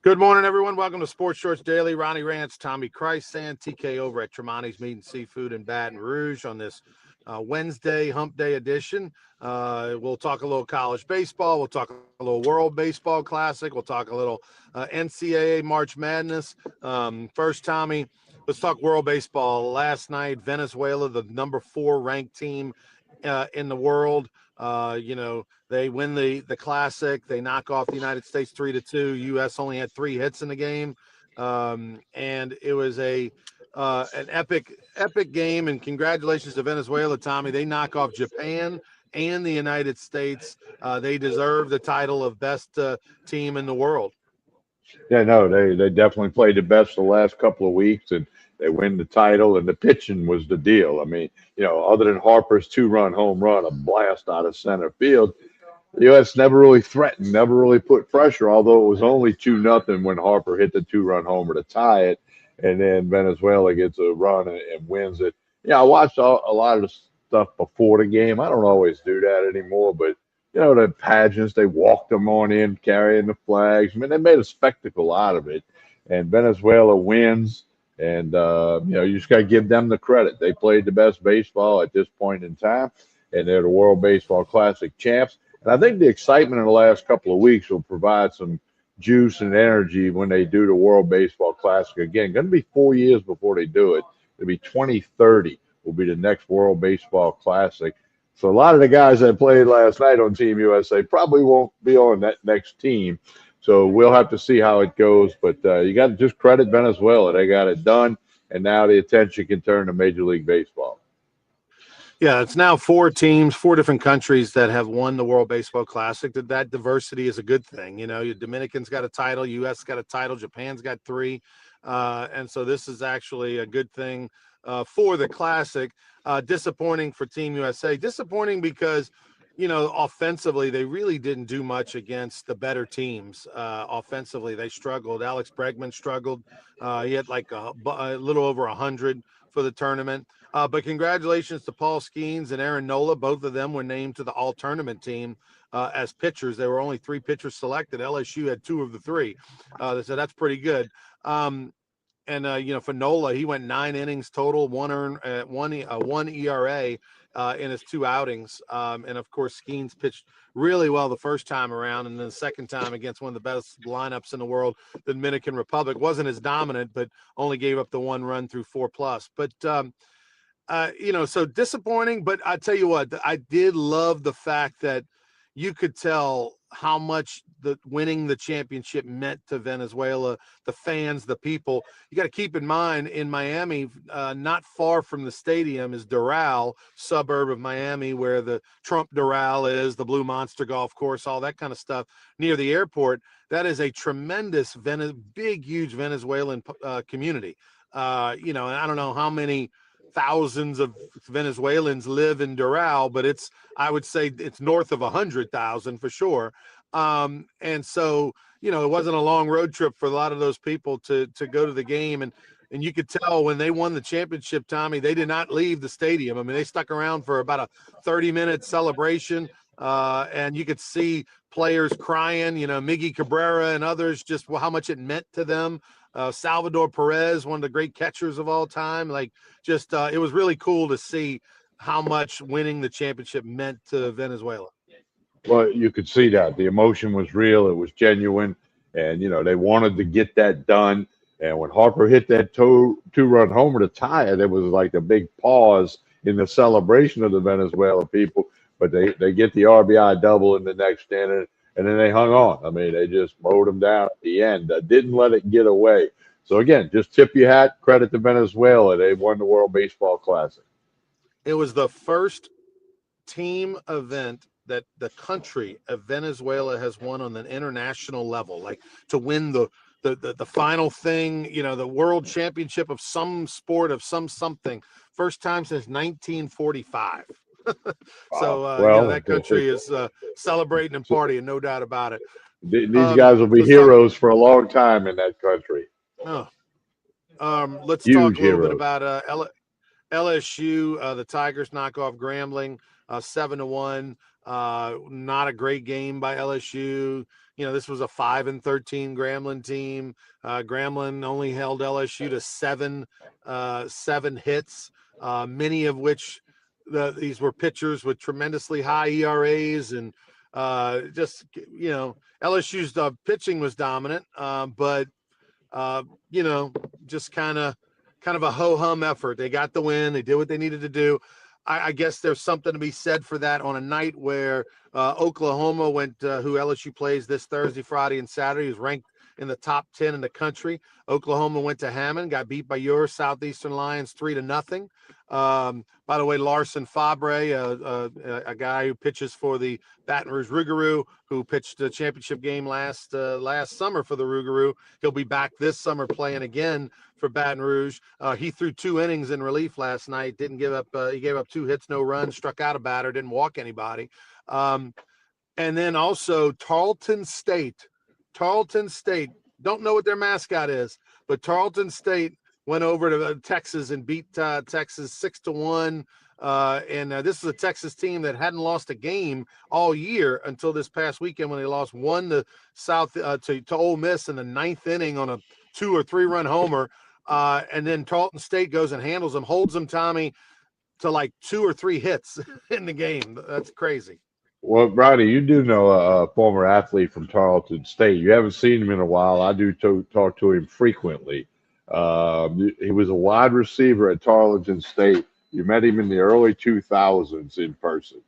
Good morning, everyone. Welcome to Sports Shorts Daily. Ronnie Rance, Tommy Christ, TK over at Tremonti's Meat and Seafood in Baton Rouge on this Wednesday Hump Day edition. We'll talk a little college baseball. We'll talk a little World Baseball Classic. We'll talk a little NCAA March Madness. First, Tommy, let's talk World Baseball. Last night, Venezuela, the number 4 ranked team in the world. They win the Classic. They knock off the United States 3-2. U.S. only had 3 hits in the game, and it was an epic game. And congratulations to Venezuela, Tommy. They knock off Japan and the United States. They deserve the title of best team in the world. Yeah, no, they definitely played the best the last couple of weeks, and they win the title. And the pitching was the deal. I mean, other than Harper's 2-run home run, a blast out of center field, the U.S. never really threatened, never really put pressure, although it was only 2-0 when Harper hit the 2-run homer to tie it, and then Venezuela gets a run and wins it. Yeah, I watched a lot of the stuff before the game. I don't always do that anymore, but the pageants, they walked them on in carrying the flags. I mean, they made a spectacle out of it, and Venezuela wins, and you just got to give them the credit. They played the best baseball at this point in time, and they're the World Baseball Classic champs. And I think the excitement in the last couple of weeks will provide some juice and energy when they do the World Baseball Classic again. Going to be 4 years before they do it. It'll be 2030 will be the next World Baseball Classic. So a lot of the guys that played last night on Team USA probably won't be on that next team. So we'll have to see how it goes. But you got to just credit Venezuela. They got it done, and now the attention can turn to Major League Baseball. Yeah, it's now 4 teams, 4 different countries that have won the World Baseball Classic. That diversity is a good thing. Your Dominican's got a title, U.S. got a title, Japan's got 3. And so this is actually a good thing for the Classic. Disappointing for Team USA. Disappointing because, offensively, they really didn't do much against the better teams. Offensively, they struggled. Alex Bregman struggled. He had like a little over 100 for the tournament. But congratulations to Paul Skeens and Aaron Nola. Both of them were named to the all-tournament team as pitchers. There were only 3 pitchers selected. LSU had 2 of the 3. So that's pretty good. For Nola, he went 9 innings total, one ERA in his 2 outings. And, of course, Skeens pitched really well the first time around, and then the second time against one of the best lineups in the world, the Dominican Republic. Wasn't as dominant, but only gave up the 1 run through 4+. But, so disappointing. But I tell you what, I did love the fact that you could tell how much winning the championship meant to Venezuela, the fans, the people. You got to keep in mind, in Miami, not far from the stadium is Doral, suburb of Miami, where the Trump Doral is, the Blue Monster Golf Course, all that kind of stuff, near the airport. That is a tremendous, big, huge Venezuelan community. And I don't know how many thousands of Venezuelans live in Doral, but I would say it's north of 100,000 for sure. And so, it wasn't a long road trip for a lot of those people to go to the game. And you could tell when they won the championship, Tommy, they did not leave the stadium. I mean, they stuck around for about a 30-minute celebration. And you could see players crying, Miggy Cabrera and others, just how much it meant to them. Salvador Perez, one of the great catchers of all time. It was really cool to see how much winning the championship meant to Venezuela. Well, you could see that. The emotion was real. It was genuine. And, they wanted to get that done. And when Harper hit that 2-run homer to tie it, it was like a big pause in the celebration of the Venezuela people. But they get the RBI double in the next inning, and then they hung on. I mean, they just mowed them down at the end. Didn't let it get away. So, again, just tip your hat, credit to Venezuela. They won the World Baseball Classic. It was the first team event that the country of Venezuela has won on an international level, like to win the final thing, the world championship of some sport of something. First time since 1945. So that country is celebrating and partying, no doubt about it. These guys will be heroes for a long time in that country. Let's talk a little bit about LSU. The Tigers knock off Grambling 7-1. Not a great game by LSU. This was a 5-13 Grambling team. Grambling only held LSU to seven hits, many of which these were pitchers with tremendously high ERAs, and LSU's pitching was dominant, but just kind of a ho-hum effort. They got the win. They did what they needed to do. I guess there's something to be said for that on a night where Oklahoma went, who LSU plays this Thursday, Friday, and Saturday, is ranked in the top 10 in the country. Oklahoma went to Hammond, got beat by your Southeastern Lions 3-0. By the way, Larson Fabre, a guy who pitches for the Baton Rouge Rougarou, who pitched the championship game last summer for the Rougarou. He'll be back this summer playing again for Baton Rouge. He threw 2 innings in relief last night. Didn't give up. He gave up 2 hits, no runs, struck out a batter, didn't walk anybody. And then also Tarleton State. Don't know what their mascot is, but Tarleton State went over to Texas and beat Texas 6-1. And this is a Texas team that hadn't lost a game all year until this past weekend when they lost 1 to Ole Miss in the 9th inning on a 2 or 3 run homer. And then Tarleton State goes and handles them, holds them, Tommy, to like 2 or 3 hits in the game. That's crazy. Well, Ronnie, you do know a former athlete from Tarleton State. You haven't seen him in a while. I do talk to him frequently. He was a wide receiver at Tarleton State. You met him in the early 2000s in person.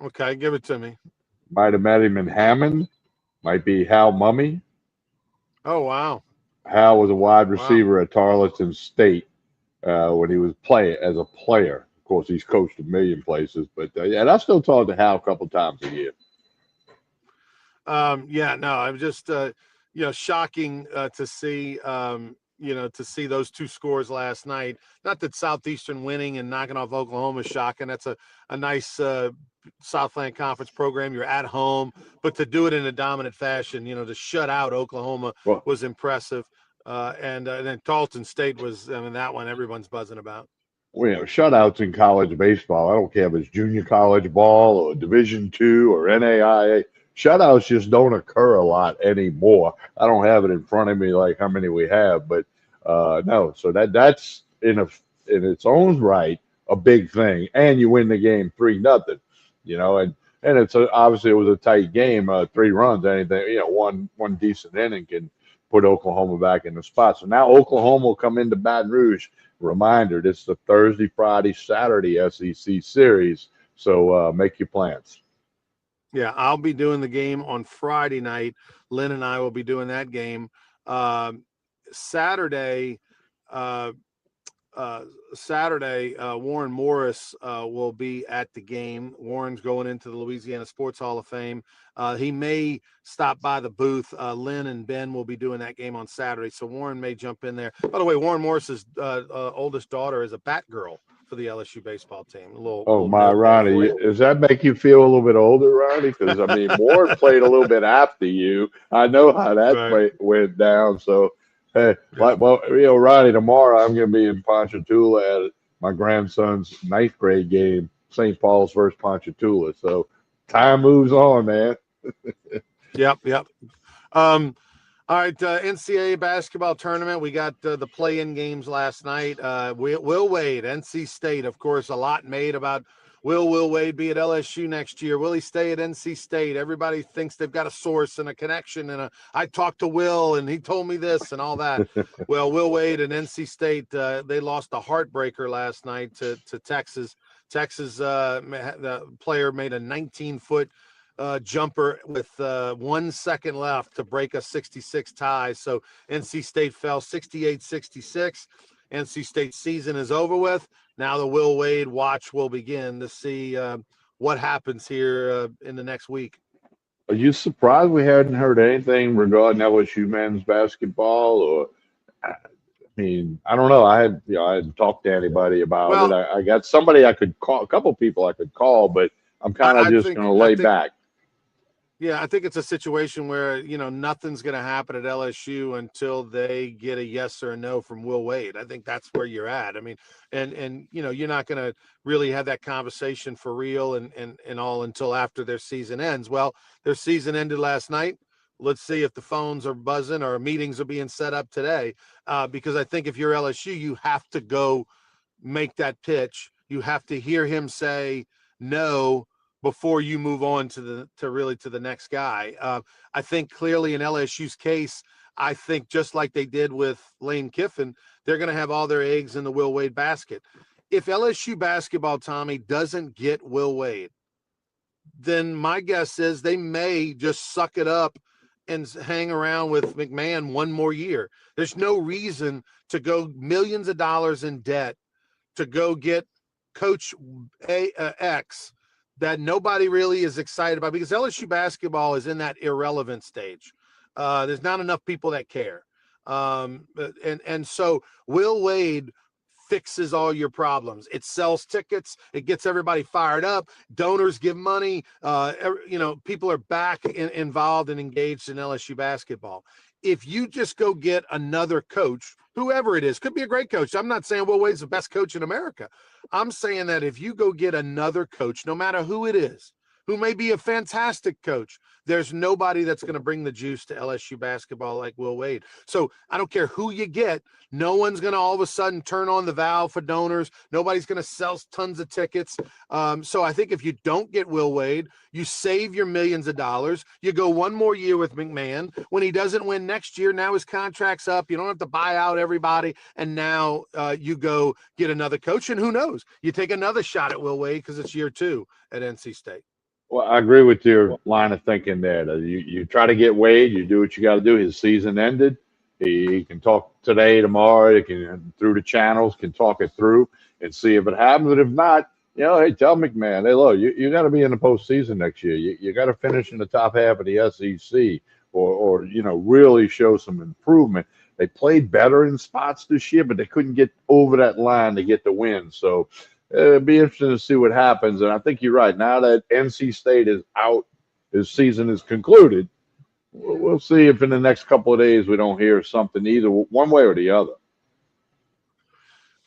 Okay, give it to me. Might have met him in Hammond. Might be Hal Mummy. Oh, wow. Hal was a wide receiver at Tarleton State when he was as a player. Of course, he's coached a million places, but and I still talk to Hal a couple times a year. I'm just shocking to see those 2 scores last night. Not that Southeastern winning and knocking off Oklahoma is shocking. That's a nice Southland Conference program. You're at home, but to do it in a dominant fashion, to shut out Oklahoma was impressive. And then Tarleton State was, that one everyone's buzzing about. Well, shutouts in college baseball. I don't care if it's junior college ball or Division II or NAIA. Shutouts just don't occur a lot anymore. I don't have it in front of me like how many we have, but no. So that's in its own right a big thing, and you win the game 3-0. And it's obviously it was a tight game, 3 runs. Anything, one decent inning can put Oklahoma back in the spot. So now Oklahoma will come into Baton Rouge. Reminder: this is the Thursday, Friday, Saturday SEC series. So make your plans. Yeah, I'll be doing the game on Friday night. Lynn and I will be doing that game. Saturday, Warren Morris will be at the game. Warren's going into the Louisiana Sports Hall of Fame. He may stop by the booth. Lynn and Ben will be doing that game on Saturday, so Warren may jump in there. By the way, Warren Morris's oldest daughter is a Batgirl for the LSU baseball team. Ronnie, does that make you feel a little bit older, Ronnie? Because Warren played a little bit after you. I know how that went down. So, hey, Ronnie, tomorrow I'm going to be in Ponchatoula at my grandson's 9th grade game, St. Paul's versus Ponchatoula. So, time moves on, man. Yep. All right, NCAA basketball tournament. We got the play-in games last night. Will Wade, NC State, of course, a lot made about will Wade be at LSU next year? Will he stay at NC State? Everybody thinks they've got a source and a connection. And I talked to Will, and he told me this and all that. Well, Will Wade and NC State, they lost a heartbreaker last night to Texas. Texas, the player made a 19-foot jumper with 1 second left to break a 66 tie. So NC State fell 68-66. NC State's season is over with. Now the Will Wade watch will begin to see what happens here in the next week. Are you surprised we hadn't heard anything regarding LSU men's basketball? Or I don't know. I hadn't talked to anybody about it. I got somebody I could call, a couple people I could call, but I'm kind of just going to lay back. Yeah, I think it's a situation where, nothing's going to happen at LSU until they get a yes or a no from Will Wade. I think that's where you're at. I mean, and you're not going to really have that conversation for real and all until after their season ends. Well, their season ended last night. Let's see if the phones are buzzing or meetings are being set up today. Because I think if you're LSU, you have to go make that pitch. You have to hear him say no before you move on to the next guy. I think clearly in LSU's case, I think just like they did with Lane Kiffin, they're going to have all their eggs in the Will Wade basket. If LSU basketball, Tommy, doesn't get Will Wade, then my guess is they may just suck it up and hang around with McMahon one more year. There's no reason to go millions of dollars in debt to go get Coach X that nobody really is excited about, because LSU basketball is in that irrelevant stage. There's not enough people that care. And so Will Wade fixes all your problems. It sells tickets. It gets everybody fired up. Donors give money. People are back involved and engaged in LSU basketball. If you just go get another coach, whoever it is, could be a great coach. I'm not saying Will Wade's the best coach in America. I'm saying that if you go get another coach, no matter who it is, who may be a fantastic coach, there's nobody that's going to bring the juice to LSU basketball like Will Wade. So I don't care who you get. No one's going to all of a sudden turn on the valve for donors. Nobody's going to sell tons of tickets. So I think if you don't get Will Wade, you save your millions of dollars. You go one more year with McMahon. When he doesn't win next year, now his contract's up. You don't have to buy out everybody. And now you go get another coach. And who knows? You take another shot at Will Wade because it's year 2 at NC State. Well, I agree with your line of thinking there. That you try to get Wade, you do what you got to do. His season ended. He can talk today, tomorrow. He can through the channels, can talk it through and see if it happens. And if not, hey, tell McMahon, hey, look, you got to be in the postseason next year. You got to finish in the top half of the SEC, or really show some improvement. They played better in spots this year, but they couldn't get over that line to get the win. So it'd be interesting to see what happens. And I think you're right. Now that NC State is out, his season is concluded. We'll see if in the next couple of days we don't hear something either one way or the other.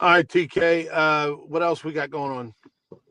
All right, TK. What else we got going on?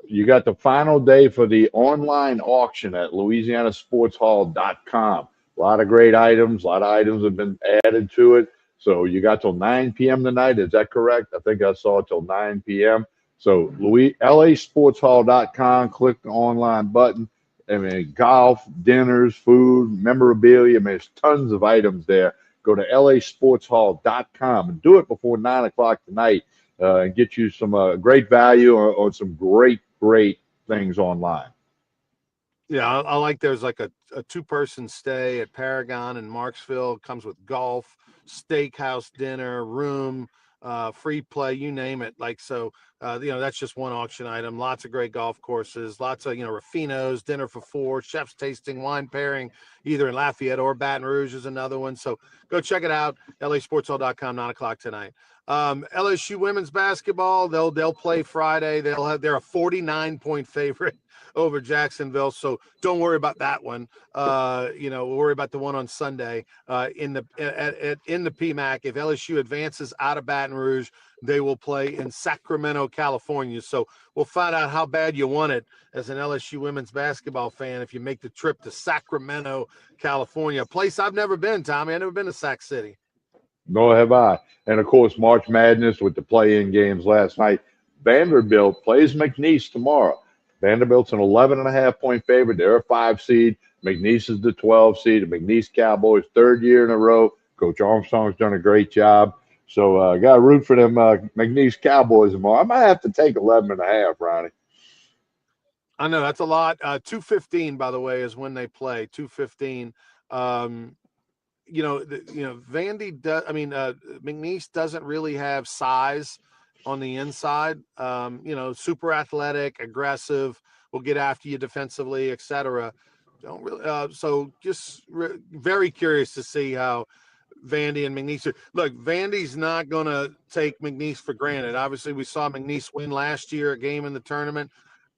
You got the final day for the online auction at louisianasportshall.com. A lot of great items. A lot of items have been added to it. So you got till 9 p.m. tonight. Is that correct? I think I saw it till 9 p.m. So LASportshall.com, click the online button. I mean, golf, dinners, food, memorabilia. I mean, there's tons of items there. Go to LASportshall.com and do it before 9 o'clock tonight and get you some great value on some great things online. Yeah, I like there's like a 2-person stay at Paragon in Marksville. It comes with golf, steakhouse dinner, room, free play, you name it. Like, so, that's just one auction item. Lots of great golf courses, lots of, Raffinos, dinner for 4, chef's tasting, wine pairing, either in Lafayette or Baton Rouge is another one. So go check it out. LASportshall.com, 9 o'clock tonight. LSU women's basketball, they'll play Friday. They're a 49-point favorite over Jacksonville. So don't worry about that one. We'll worry about the one on Sunday in the PMAC. If LSU advances out of Baton Rouge, they will play in Sacramento, California. So we'll find out how bad you want it as an LSU women's basketball fan if you make the trip to Sacramento, California, a place I've never been, Tommy. I've never been to Sac City. Nor have I. And of course, March Madness with the play-in games last night. Vanderbilt plays McNeese tomorrow. Vanderbilt's an 11.5-point favorite. They're a 5 seed. McNeese is the 12 seed. The McNeese Cowboys, 3rd year in a row. Coach Armstrong's done a great job. So got to root for them McNeese Cowboys tomorrow. I might have to take 11.5, Ronnie. I know that's a lot. 2:15, by the way, is when they play. 2:15. Vandy does. I mean, McNeese doesn't really have size on the inside. Super athletic, aggressive, will get after you defensively, etc. Don't really. So just very curious to see how Vandy and McNeese are. Look, Vandy's not going to take McNeese for granted. Obviously, we saw McNeese win last year, a game in the tournament.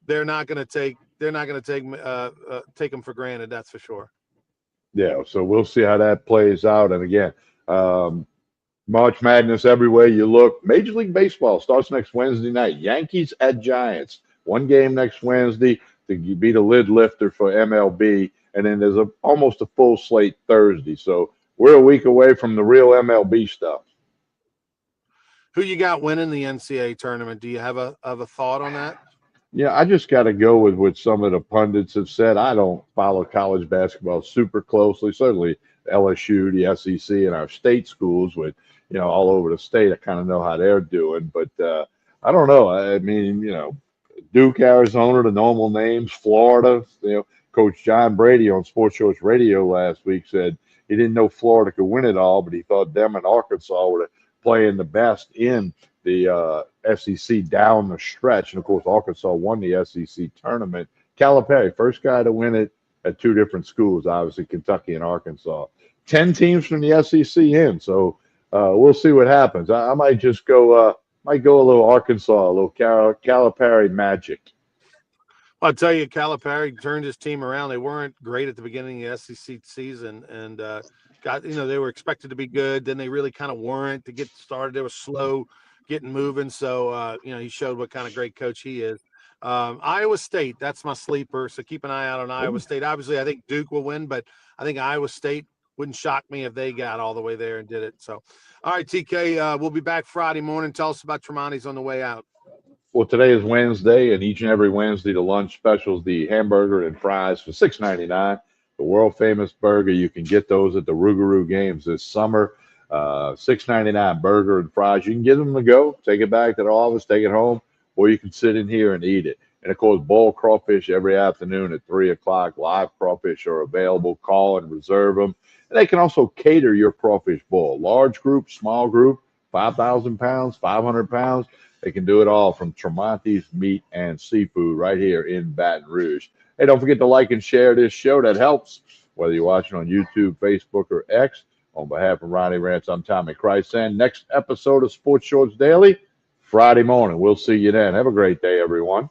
They're not going to take they're not going to take them for granted. That's for sure. Yeah, so we'll see how that plays out. And again, March Madness everywhere you look. Major League Baseball starts next Wednesday night. Yankees at Giants. One game next Wednesday to be the lid lifter for MLB. And then there's almost a full slate Thursday. So we're a week away from the real MLB stuff. Who you got winning the NCAA tournament? Do you have a thought on that? Yeah, I just got to go with what some of the pundits have said. I don't follow college basketball super closely. Certainly LSU, the SEC, and our state schools with, all over the state. I kind of know how they're doing, but I don't know. I mean, Duke, Arizona, the normal names, Florida. Coach John Brady on Sports Shorts Radio last week said he didn't know Florida could win it all, but he thought them and Arkansas were playing the best in the SEC down the stretch. And, of course, Arkansas won the SEC tournament. Calipari, first guy to win it at two different schools, obviously Kentucky and Arkansas. 10 teams from the SEC in, so we'll see what happens. I might just go a little Arkansas, a little Calipari magic. I'll tell you, Calipari turned his team around. They weren't great at the beginning of the SEC season, and they were expected to be good. Then they really kind of weren't to get started. They were slow getting moving. So, he showed what kind of great coach he is. Iowa State, that's my sleeper. So keep an eye out on Iowa State. Obviously, I think Duke will win, but I think Iowa State wouldn't shock me if they got all the way there and did it. So, all right, TK, we'll be back Friday morning. Tell us about Tremonti's on the way out. Well, today is Wednesday, and each and every Wednesday, the lunch specials, the hamburger and fries for $6.99. The world famous burger, you can get those at the Rougarou games this summer. $6.99 burger and fries. You can get them to go, take it back to the office, take it home, or you can sit in here and eat it. And of course, boiled crawfish every afternoon at 3 o'clock. Live crawfish are available. Call and reserve them. And they can also cater your crawfish boil. Large group, small group, 5,000 pounds, 500 pounds. They can do it all from Tremonti's Meat and Seafood right here in Baton Rouge. Hey, don't forget to like and share this show. That helps, whether you're watching on YouTube, Facebook, or X. On behalf of Ronnie Rants, I'm Tommy Chrysan. Next episode of Sports Shorts Daily, Friday morning. We'll see you then. Have a great day, everyone.